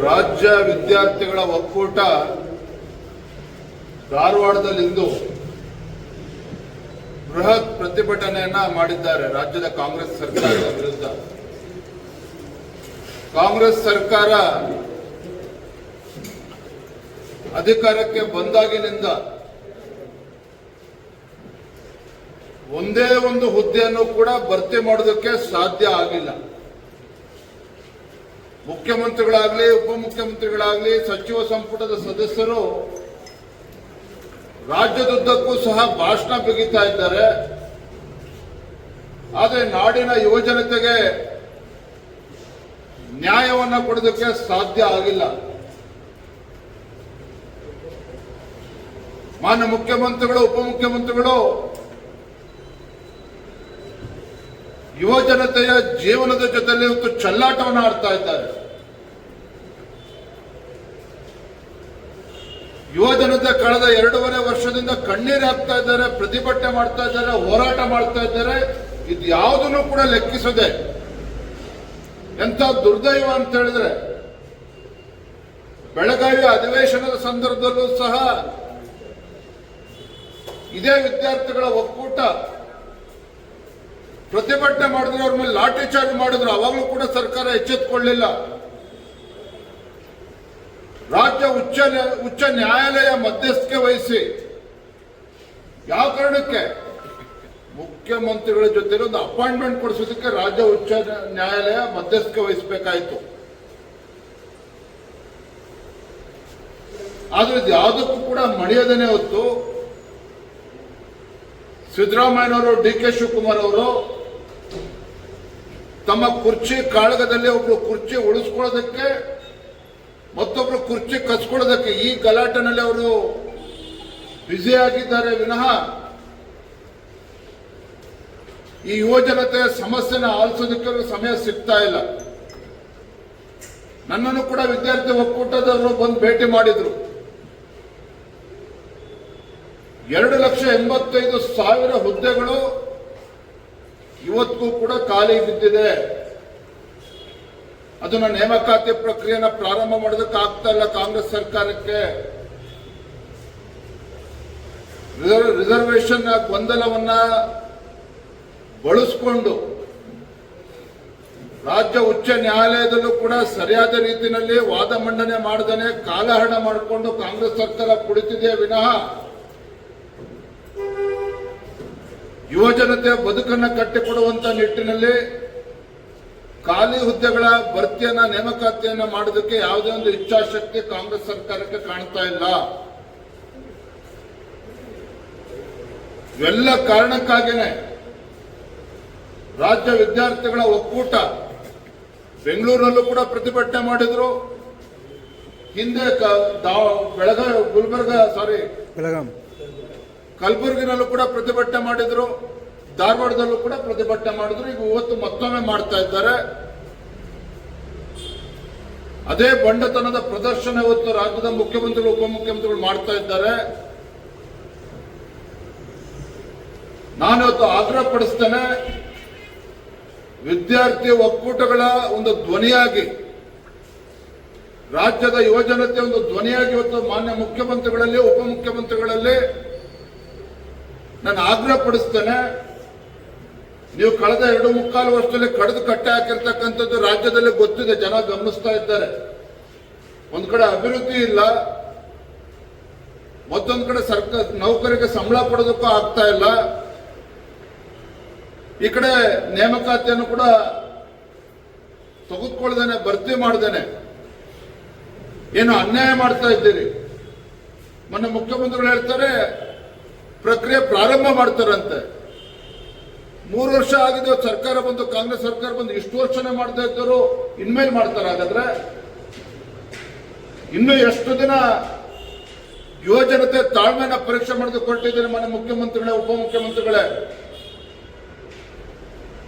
ರಾಜ್ಯ ವಿದ್ಯಾರ್ಥಿಗಳ ಒಕ್ಕೂಟ ಧಾರವಾಡದಲ್ಲಿಂದು ಬೃಹತ್ ಪ್ರತಿಭಟನೆಯನ್ನ ಮಾಡಿದ್ದಾರೆ. ರಾಜ್ಯದ ಕಾಂಗ್ರೆಸ್ ಸರ್ಕಾರದ ವಿರುದ್ಧ. ಕಾಂಗ್ರೆಸ್ ಸರ್ಕಾರ ಅಧಿಕಾರಕ್ಕೆ ಬಂದಾಗಿನಿಂದ ಒಂದೇ ಒಂದು ಹುದ್ದೆಯನ್ನು ಕೂಡ ಭರ್ತಿ ಮಾಡೋದಕ್ಕೆ ಸಾಧ್ಯ ಆಗಿಲ್ಲ. ಮುಖ್ಯಮಂತ್ರಿಗಳಾಗಲಿ, ಉಪಮುಖ್ಯಮಂತ್ರಿಗಳಾಗಲಿ, ಸಚಿವ ಸಂಪುಟದ ಸದಸ್ಯರು ರಾಜ್ಯದುದ್ದಕ್ಕೂ ಸಹ ಭಾಷಣ ಬಿಗಿತಾ ಇದ್ದಾರೆ. ಆದರೆ ನಾಡಿನ ಯುವಜನತೆಗೆ ನ್ಯಾಯವನ್ನು ಕೊಡೋದಕ್ಕೆ ಸಾಧ್ಯ ಆಗಿಲ್ಲ. ಮಾನ್ಯ ಮುಖ್ಯಮಂತ್ರಿಗಳು, ಉಪಮುಖ್ಯಮಂತ್ರಿಗಳು ಯುವಜನತೆಯ ಜೀವನದ ಜೊತೆಯಲ್ಲಿ ಇವತ್ತು ಚೆಲ್ಲಾಟವನ್ನು ಆಡ್ತಾ ಇದ್ದಾರೆ. ಯುವಜನತೆ ಕಳೆದ 2.5 ವರ್ಷದಿಂದ ಕಣ್ಣೀರು ಹಾಕ್ತಾ ಇದ್ದಾರೆ, ಪ್ರತಿಭಟನೆ ಮಾಡ್ತಾ ಇದ್ದಾರೆ, ಹೋರಾಟ ಮಾಡ್ತಾ ಇದ್ದಾರೆ. ಇದು ಯಾವುದನ್ನು ಕೂಡ ಲೆಕ್ಕಿಸದೆ ಎಂಥ ದುರ್ದೈವ ಅಂತ ಹೇಳಿದ್ರೆ, ಬೆಳಗಾವಿ ಅಧಿವೇಶನದ ಸಂದರ್ಭದಲ್ಲೂ ಸಹ ಇದೇ ವಿದ್ಯಾರ್ಥಿಗಳ ಒಕ್ಕೂಟ ಪ್ರತಿಭಟನೆ ಮಾಡಿದ್ರೆ ಅವ್ರ ಮೇಲೆ ಲಾಠಿ ಚಾರ್ಜ್ ಮಾಡಿದ್ರು. ಅವಾಗಲೂ ಕೂಡ ಸರ್ಕಾರ ಎಚ್ಚೆತ್ತುಕೊಳ್ಳಲಿಲ್ಲ. ರಾಜ್ಯ ಉಚ್ಚ ನ್ಯಾಯಾಲಯ ಮಧ್ಯಸ್ಥಿಕೆ ವಹಿಸಿ ಯಾವ ಕಾರಣಕ್ಕೆ ಮುಖ್ಯಮಂತ್ರಿಗಳ ಜೊತೆ ಒಂದು ಅಪಾಯಿಂಟ್ಮೆಂಟ್ ಕೊಡಿಸೋದಕ್ಕೆ ರಾಜ್ಯ ಉಚ್ಚ ನ್ಯಾಯಾಲಯ ಮಧ್ಯಸ್ಥಿಕೆ ವಹಿಸಬೇಕಾಯಿತು. ಆದ್ರೆ ಇದು ಯಾವುದಕ್ಕೂ ಕೂಡ ಮಣಿಯದೇನೆ ಹೊತ್ತು ಸಿದ್ದರಾಮಯ್ಯನವರು, ಡಿ ಕೆ ಶಿವಕುಮಾರ್ ಅವರು ತಮ್ಮ ಕುರ್ಚಿ ಕಾಳಗದಲ್ಲಿ ಒಬ್ರು ಕುರ್ಚಿ ಉಳಿಸ್ಕೊಳ್ಳೋದಕ್ಕೆ, ಮತ್ತೊಬ್ರು ಕುರ್ಚಿ ಕಸ್ಕೊಳ್ಳೋದಕ್ಕೆ ಈ ಗಲಾಟೆನಲ್ಲಿ ಅವರು ಬ್ಯುಸಿಯಾಗಿದ್ದಾರೆ ವಿನಃ ಈ ಯುವಜನತೆಯ ಸಮಸ್ಯೆನ ಆಲಿಸೋದಕ್ಕೆ ಸಮಯ ಸಿಗ್ತಾ ಇಲ್ಲ. ನನ್ನನ್ನು ಕೂಡ ವಿದ್ಯಾರ್ಥಿ ಒಕ್ಕೂಟದವರು ಬಂದು ಭೇಟಿ ಮಾಡಿದ್ರು. 2,85,000 ಹುದ್ದೆಗಳು ಇವತ್ತಿಗೂ ಕೂಡ ಖಾಲಿ ಬಿದ್ದಿದೆ. ಅದನ್ನ ನೇಮಕಾತಿ ಪ್ರಕ್ರಿಯೆನ ಪ್ರಾರಂಭ ಮಾಡೋದಕ್ಕೆ ಆಗ್ತಾ ಇಲ್ಲ ಕಾಂಗ್ರೆಸ್ ಸರ್ಕಾರಕ್ಕೆ. ರಿಸರ್ವೇಶನ್ ಗೊಂದಲವನ್ನ ಬಳಸಿಕೊಂಡು ರಾಜ್ಯ ಉಚ್ಚ ನ್ಯಾಯಾಲಯದಲ್ಲೂ ಕೂಡ ಸರಿಯಾದ ರೀತಿಯಲ್ಲಿ ವಾದ ಮಂಡನೆ ಮಾಡದೇನೆ ಕಾಲಹರಣ ಮಾಡಿಕೊಂಡು ಕಾಂಗ್ರೆಸ್ ಸರ್ಕಾರ ಕುಳಿತಿದೆ ವಿನಃ ಯುವಜನತೆಯ ಬದುಕನ್ನು ಕಟ್ಟಿಕೊಡುವಂತ ನಿಟ್ಟಿನಲ್ಲಿ ಖಾಲಿ ಹುದ್ದೆಗಳ ಭರ್ತಿಯನ್ನ, ನೇಮಕಾತಿಯನ್ನ ಮಾಡೋದಕ್ಕೆ ಯಾವುದೇ ಒಂದು ಇಚ್ಛಾಶಕ್ತಿ ಕಾಂಗ್ರೆಸ್ ಸರ್ಕಾರಕ್ಕೆ ಕಾಣ್ತಾ ಇಲ್ಲ. ಇವೆಲ್ಲ ಕಾರಣಕ್ಕಾಗಿಯೇ ರಾಜ್ಯ ವಿದ್ಯಾರ್ಥಿಗಳ ಒಕ್ಕೂಟ ಬೆಂಗಳೂರಿನಲ್ಲೂ ಕೂಡ ಪ್ರತಿಭಟನೆ ಮಾಡಿದ್ರು. ಹಿಂದೆ ಕಲಬುರಗಿನಲ್ಲೂ ಕೂಡ ಪ್ರತಿಭಟನೆ ಮಾಡಿದ್ರು, ಧಾರವಾಡದಲ್ಲೂ ಕೂಡ ಪ್ರತಿಭಟನೆ ಮಾಡಿದ್ರು. ಈಗ ಇವತ್ತು ಮತ್ತೊಮ್ಮೆ ಮಾಡ್ತಾ ಇದ್ದಾರೆ. ಅದೇ ಬಂಡತನದ ಪ್ರದರ್ಶನ ಇವತ್ತು ರಾಜ್ಯದ ಮುಖ್ಯಮಂತ್ರಿಗಳು, ಉಪಮುಖ್ಯಮಂತ್ರಿಗಳು ಮಾಡ್ತಾ ಇದ್ದಾರೆ. ನಾನಿವತ್ತು ಆಗ್ರಹ ಪಡಿಸ್ತೇನೆ, ವಿದ್ಯಾರ್ಥಿ ಒಕ್ಕೂಟಗಳ ಒಂದು ಧ್ವನಿಯಾಗಿ, ರಾಜ್ಯದ ಯುವಜನತೆ ಒಂದು ಧ್ವನಿಯಾಗಿ ಇವತ್ತು ಮಾನ್ಯ ಮುಖ್ಯಮಂತ್ರಿಗಳಲ್ಲಿ, ಉಪಮುಖ್ಯಮಂತ್ರಿಗಳಲ್ಲಿ ನಾನು ಆಗ್ರಹ ಪಡಿಸ್ತೇನೆ. ನೀವು ಕಳೆದ 2.25 ವರ್ಷದಲ್ಲಿ ಕಡಿದು ಕಟ್ಟೆ ಹಾಕಿರ್ತಕ್ಕಂಥದ್ದು ರಾಜ್ಯದಲ್ಲಿ ಗೊತ್ತಿದೆ, ಜನ ಗಮನಿಸ್ತಾ ಇದ್ದಾರೆ. ಒಂದ್ ಕಡೆ ಅಭಿವೃದ್ಧಿ ಇಲ್ಲ, ಮತ್ತೊಂದು ಕಡೆ ಸರ್ಕಾರ ನೌಕರಿಗೆ ಸಂಬಳ ಕೊಡೋದಕ್ಕೂ ಆಗ್ತಾ ಇಲ್ಲ. ಈ ಕಡೆ ನೇಮಕಾತಿಯನ್ನು ಕೂಡ ತೆಗೆದುಕೊಳ್ಳದೇನೆ, ಭರ್ತಿ ಮಾಡದೇನೆ ಏನು ಅನ್ಯಾಯ ಮಾಡ್ತಾ ಇದ್ದೀರಿ. ಮೊನ್ನೆ ಮುಖ್ಯಮಂತ್ರಿಗಳು ಹೇಳ್ತಾರೆ ಪ್ರಕ್ರಿಯೆ ಪ್ರಾರಂಭ ಮಾಡ್ತಾರಂತೆ. 3 ವರ್ಷ ಆಗಿದೆ ಸರ್ಕಾರ ಬಂದು, ಕಾಂಗ್ರೆಸ್ ಸರ್ಕಾರ ಬಂದು, ಇಷ್ಟು ವರ್ಷನೇ ಮಾಡ್ತಾ ಇದ್ದರು, ಇನ್ಮೇಲೆ ಮಾಡ್ತಾರೆ. ಹಾಗಾದ್ರೆ ಇನ್ನು ಎಷ್ಟು ದಿನ ಯುವಜನತೆ ತಾಳ್ಮೆನ ಪರೀಕ್ಷೆ ಮಾಡಿದು ಕೊಟ್ಟಿದ್ದಾರೆ ಮನೆ ಮುಖ್ಯಮಂತ್ರಿಗಳೇ, ಉಪಮುಖ್ಯಮಂತ್ರಿಗಳೇ.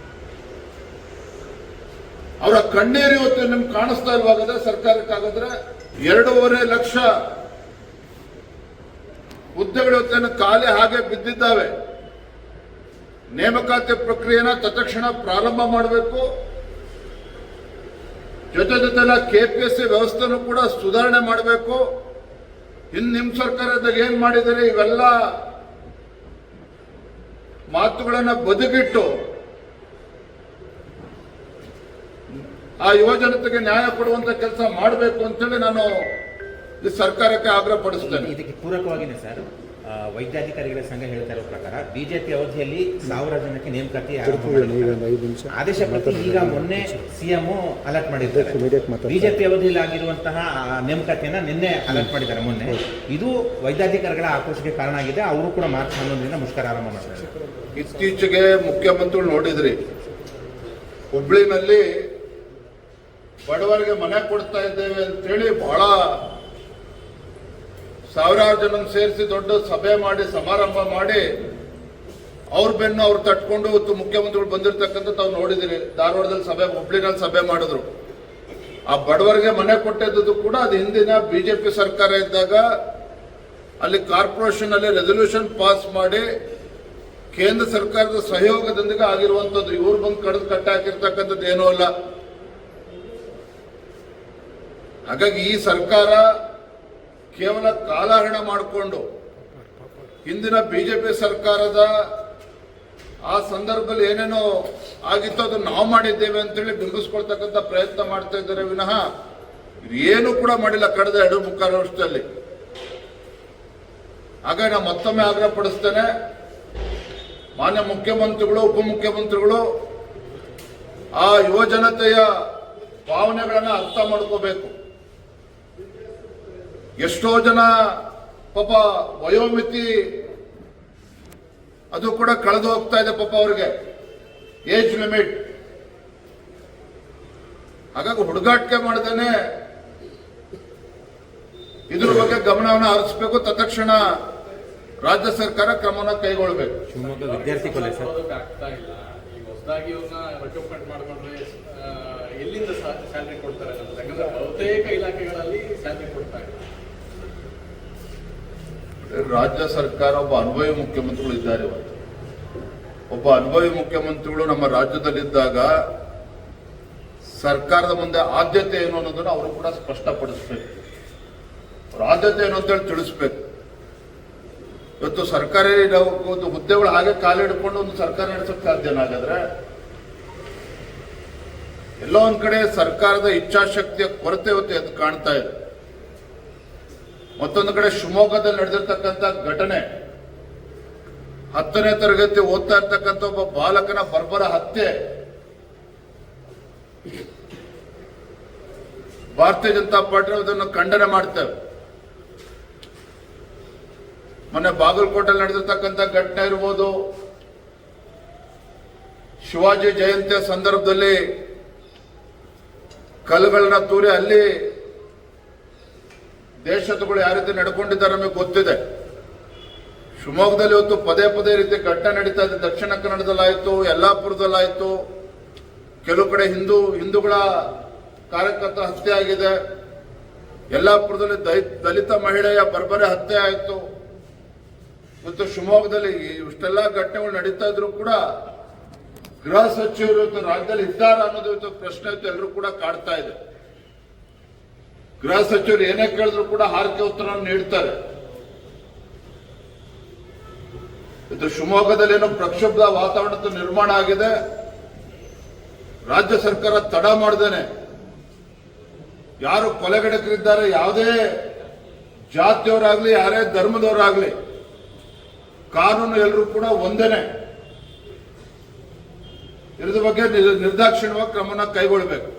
ಅವರ ಕಣ್ಣೀರು ಇವತ್ತು ನಿಮ್ಗೆ ಕಾಣಿಸ್ತಾ ಇಲ್ವಾಗದ್ರೆ ಸರ್ಕಾರಕ್ಕಾಗದ್ರೆ 2.5 ಲಕ್ಷ ಹುದ್ದೆಗಳು ಇವತ್ತೇನು ಖಾಲಿ ಹಾಗೆ ಬಿದ್ದಿದ್ದಾವೆ. ನೇಮಕಾತಿ ಪ್ರಕ್ರಿಯೆನ ತತ್ಕ್ಷಣ ಪ್ರಾರಂಭ ಮಾಡಬೇಕು. ಜೊತೆಲ್ಲ KPSC ವ್ಯವಸ್ಥೆನೂ ಕೂಡ ಸುಧಾರಣೆ ಮಾಡಬೇಕು. ಇನ್ನು ನಿಮ್ಮ ಸರ್ಕಾರದಾಗ ಏನ್ ಮಾಡಿದರೆ ಇವೆಲ್ಲ ಮಾತುಗಳನ್ನ ಬದಿಗಿಟ್ಟು ಆ ಯುವ ಜನತೆಗೆ ನ್ಯಾಯ ಕೊಡುವಂತ ಕೆಲಸ ಮಾಡಬೇಕು ಅಂತೇಳಿ ನಾನು ಈ ಸರ್ಕಾರಕ್ಕೆ ಆಗ್ರಹ ಪಡಿಸ್ತೇನೆ. ಇದಕ್ಕೆ ಪೂರಕವಾಗಿನೇ ಸರ್, ವೈದ್ಯಾಧಿಕಾರಿಗಳ ಸಂಘ ಹೇಳ್ತಾ ಇರೋ ಪ್ರಕಾರ ಬಿಜೆಪಿ ಅವಧಿಯಲ್ಲಿ 1000 ಜನಕ್ಕೆ ನೇಮಕಾತಿ ಆದೇಶ ಪ್ರತಿ ಈಗ ಮೊನ್ನೆ ಸಿಎಂ ಅಲರ್ಟ್ ಮಾಡಿದ್ದಾರೆ. ಬಿಜೆಪಿ ಅವಧಿಯಲ್ಲಿ ಆಗಿರುವಂತಹ ನೇಮಕಾತಿಯನ್ನ ನಿನ್ನೆ ಅಲರ್ಟ್ ಮಾಡಿದ್ದಾರೆ ಮೊನ್ನೆ. ಇದು ವೈದ್ಯಾಧಿಕಾರಿಗಳ ಆಕ್ರೋಶಕ್ಕೆ ಕಾರಣ ಆಗಿದೆ. ಅವರು ಕೂಡ ಮಾರ್ಚ್ 11ರಿಂದ ಮುಷ್ಕರ ಆರಂಭ ಮಾಡ್ತಾರೆ. ಇತ್ತೀಚೆಗೆ ಮುಖ್ಯಮಂತ್ರಿಗಳು ನೋಡಿದ್ರಿ, ಹುಬ್ಳಿನಲ್ಲಿ ಬಡವರಿಗೆ ಮನೆ ಕೊಡ್ತಾ ಇದ್ದೇವೆ ಅಂತೇಳಿ ಬಹಳ ಸಾವಿರಾರು ಜನ ಸೇರಿಸಿ ದೊಡ್ಡ ಸಭೆ ಮಾಡಿ ಸಮಾರಂಭ ಮಾಡಿ ಅವ್ರ ಬೆನ್ನು ಅವ್ರು ತಟ್ಕೊಂಡು ಇವತ್ತು ಮುಖ್ಯಮಂತ್ರಿಗಳು ಬಂದಿರತಕ್ಕಂಥ ತಾವು ನೋಡಿದಿರಿ. ಧಾರವಾಡದಲ್ಲಿ ಸಭೆ, ಹುಬ್ಳಿನಲ್ಲಿ ಸಭೆ ಮಾಡಿದ್ರು. ಆ ಬಡವರಿಗೆ ಮನೆ ಕೊಟ್ಟಿದ್ದು ಕೂಡ ಅದು ಹಿಂದಿನ ಬಿಜೆಪಿ ಸರ್ಕಾರ ಇದ್ದಾಗ ಅಲ್ಲಿ ಕಾರ್ಪೊರೇಷನ್ ಅಲ್ಲಿ ರೆಸಲ್ಯೂಷನ್ ಪಾಸ್ ಮಾಡಿ ಕೇಂದ್ರ ಸರ್ಕಾರದ ಸಹಯೋಗದೊಂದಿಗೆ ಆಗಿರುವಂತದ್ದು. ಇವ್ರು ಬಂದು ಕಡಿದು ಕಟ್ಟಾಕಿರ್ತಕ್ಕಂಥದ್ದು ಏನೂ ಅಲ್ಲ. ಹಾಗಾಗಿ ಈ ಸರ್ಕಾರ ಕೇವಲ ಕಾಲಹರಣ ಮಾಡಿಕೊಂಡು ಹಿಂದಿನ ಬಿಜೆಪಿ ಸರ್ಕಾರದ ಆ ಸಂದರ್ಭದಲ್ಲಿ ಏನೇನೋ ಆಗಿತ್ತು ಅದನ್ನು ನಾವು ಮಾಡಿದ್ದೇವೆ ಅಂತೇಳಿ ಬಿಂಬಿಸ್ಕೊಳ್ತಕ್ಕಂಥ ಪ್ರಯತ್ನ ಮಾಡ್ತಾ ಇದ್ದಾರೆ ವಿನಃ ಏನು ಕೂಡ ಮಾಡಿಲ್ಲ ಕಳೆದ 2.25 ವರ್ಷದಲ್ಲಿ. ಹಾಗಾಗಿ ನಾನು ಮತ್ತೊಮ್ಮೆ ಆಗ್ರಹ ಪಡಿಸ್ತೇನೆ, ಮಾನ್ಯ ಮುಖ್ಯಮಂತ್ರಿಗಳು, ಉಪಮುಖ್ಯಮಂತ್ರಿಗಳು ಆ ಯುವ ಜನತೆಯ ಭಾವನೆಗಳನ್ನ ಅರ್ಥ ಮಾಡ್ಕೋಬೇಕು. ಎಷ್ಟೋ ಜನ ಪಾಪ ವಯೋಮಿತಿ ಅದು ಕೂಡ ಕಳೆದು ಹೋಗ್ತಾ ಇದೆ ಪಾಪ ಅವ್ರಿಗೆ, ಏಜ್ ಲಿಮಿಟ್. ಹಾಗಾಗಿ ಹುಡುಗಾಟಿಕೆ ಮಾಡದೇನೆ ಇದ್ರ ಬಗ್ಗೆ ಗಮನವನ್ನು ಹರಿಸಬೇಕು. ತತ್ಕ್ಷಣ ರಾಜ್ಯ ಸರ್ಕಾರ ಕ್ರಮವನ್ನು ಕೈಗೊಳ್ಳಬೇಕು. ಶಿವಮೊಗ್ಗ ವಿದ್ಯಾರ್ಥಿ ಕೊಲೆ ಸರ್ ಆಗ್ತಾ ಇಲ್ಲ. ಈಗ ಹೊಸದಾಗಿ ಇವ್ರನ್ನ ರಿಕ್ರೂಟ್ಮೆಂಟ್ ಮಾಡಿಕೊಂಡ್ರೆ ಎಲ್ಲಿಂದ ಸ್ಯಾಲರಿ ಕೊಡ್ತಾರೆ? ಯಾಕಂದ್ರೆ ಬಹುತೇಕ ಇಲಾಖೆಗಳಲ್ಲಿ ಸ್ಯಾಲರಿ ಕೊಡ್ತಾ ಇಲ್ಲ. ರಾಜ್ಯ ಸರ್ಕಾರ ಒಬ್ಬ ಅನುಭವಿ ಮುಖ್ಯಮಂತ್ರಿಗಳು ಇದ್ದಾರೆ. ಇವತ್ತು ಒಬ್ಬ ಅನುಭವಿ ಮುಖ್ಯಮಂತ್ರಿಗಳು ನಮ್ಮ ರಾಜ್ಯದಲ್ಲಿದ್ದಾಗ ಸರ್ಕಾರದ ಮುಂದೆ ಆದ್ಯತೆ ಏನು ಅನ್ನೋದನ್ನು ಅವರು ಕೂಡ ಸ್ಪಷ್ಟಪಡಿಸಬೇಕು. ಅವ್ರ ಆದ್ಯತೆ ಏನು ಅಂತೇಳಿ ತಿಳಿಸ್ಬೇಕು. ಇವತ್ತು ಸರ್ಕಾರಿ ಒಂದು ಹುದ್ದೆಗಳು ಹಾಗೆ ಕಾಲಿಡ್ಕೊಂಡು ಒಂದು ಸರ್ಕಾರ ನಡೆಸೋಕೆ ಸಾಧ್ಯನಾಗಾದ್ರೆ ಎಲ್ಲೋ ಒಂದ್ ಕಡೆ ಸರ್ಕಾರದ ಇಚ್ಛಾಶಕ್ತಿಯ ಕೊರತೆ ಇವತ್ತು ಎದ್ದು ಕಾಣ್ತಾ ಇದೆ. ಮತ್ತೊಂದು ಕಡೆ ಶಿವಮೊಗ್ಗದಲ್ಲಿ ನಡೆದಿರ್ತಕ್ಕಂಥ ಘಟನೆ, 10ನೇ ತರಗತಿ ಓದ್ತಾ ಇರ್ತಕ್ಕಂಥ ಒಬ್ಬ ಬಾಲಕನ ಬರ್ಬರ ಹತ್ಯೆ, ಭಾರತೀಯ ಜನತಾ ಪಾರ್ಟಿ ಅದನ್ನು ಖಂಡನೆ ಮಾಡ್ತೇವೆ. ಮೊನ್ನೆ ಬಾಗಲಕೋಟೆಯಲ್ಲಿ ನಡೆದಿರ್ತಕ್ಕಂಥ ಘಟನೆ ಇರ್ಬೋದು, ಶಿವಾಜಿ ಜಯಂತಿಯ ಸಂದರ್ಭದಲ್ಲಿ ಕಲ್ಲುಗಳನ್ನ ತೂರಿ ಅಲ್ಲಿ ದೇಶತಗಳು ಯಾವ ರೀತಿ ನಡ್ಕೊಂಡಿದ್ದಾರೆ ನಮಗೆ ಗೊತ್ತಿದೆ. ಶಿವಮೊಗ್ಗದಲ್ಲಿ ಇವತ್ತು ಪದೇ ಪದೇ ರೀತಿ ಘಟನೆ ನಡೀತಾ ಇದೆ. ದಕ್ಷಿಣ ಕನ್ನಡದಲ್ಲಾಯ್ತು, ಯಲ್ಲಾಪುರದಲ್ಲಾಯ್ತು, ಕೆಲವು ಕಡೆ ಹಿಂದೂಗಳ ಕಾರ್ಯಕರ್ತರ ಹತ್ಯೆ ಆಗಿದೆ. ಯಲ್ಲಾಪುರದಲ್ಲಿ ದಲಿತ ಮಹಿಳೆಯ ಬರ್ಬರೆ ಹತ್ಯೆ ಆಯಿತು. ಇವತ್ತು ಶಿವಮೊಗ್ಗದಲ್ಲಿ ಇಷ್ಟೆಲ್ಲ ಘಟನೆಗಳು ನಡೀತಾ ಇದ್ರು ಕೂಡ ಗೃಹ ಸಚಿವರು ಇವತ್ತು ರಾಜ್ಯದಲ್ಲಿ ಇದ್ದಾರಾ ಅನ್ನೋದು ಇವತ್ತು ಪ್ರಶ್ನೆ ಇವತ್ತು ಎಲ್ಲರೂ ಕೂಡ ಕಾಡ್ತಾ ಇದೆ. ಗೃಹ ಸಚಿವರು ಏನೇ ಕೇಳಿದ್ರು ಕೂಡ ಹಾರಿಕೆ ಉತ್ತರ ನೀಡ್ತಾರೆ. ಇದು ಶಿವಮೊಗ್ಗದಲ್ಲಿ ಏನೋ ಪ್ರಕ್ಷುಬ್ಧ ವಾತಾವರಣದ ನಿರ್ಮಾಣ ಆಗಿದೆ. ರಾಜ್ಯ ಸರ್ಕಾರ ತಡ ಮಾಡದೇನೆ ಯಾರು ಕೊಲೆಗಡಕರಿದ್ದಾರೆ, ಯಾವುದೇ ಜಾತಿಯವರಾಗ್ಲಿ ಯಾರೇ ಧರ್ಮದವರಾಗ್ಲಿ, ಕಾನೂನು ಎಲ್ಲರೂ ಕೂಡ ಒಂದೇನೆ. ಇದ್ರ ಬಗ್ಗೆ ನಿರ್ದಾಕ್ಷಿಣ್ಯವಾಗಿ ಕ್ರಮನ ಕೈಗೊಳ್ಳಬೇಕು.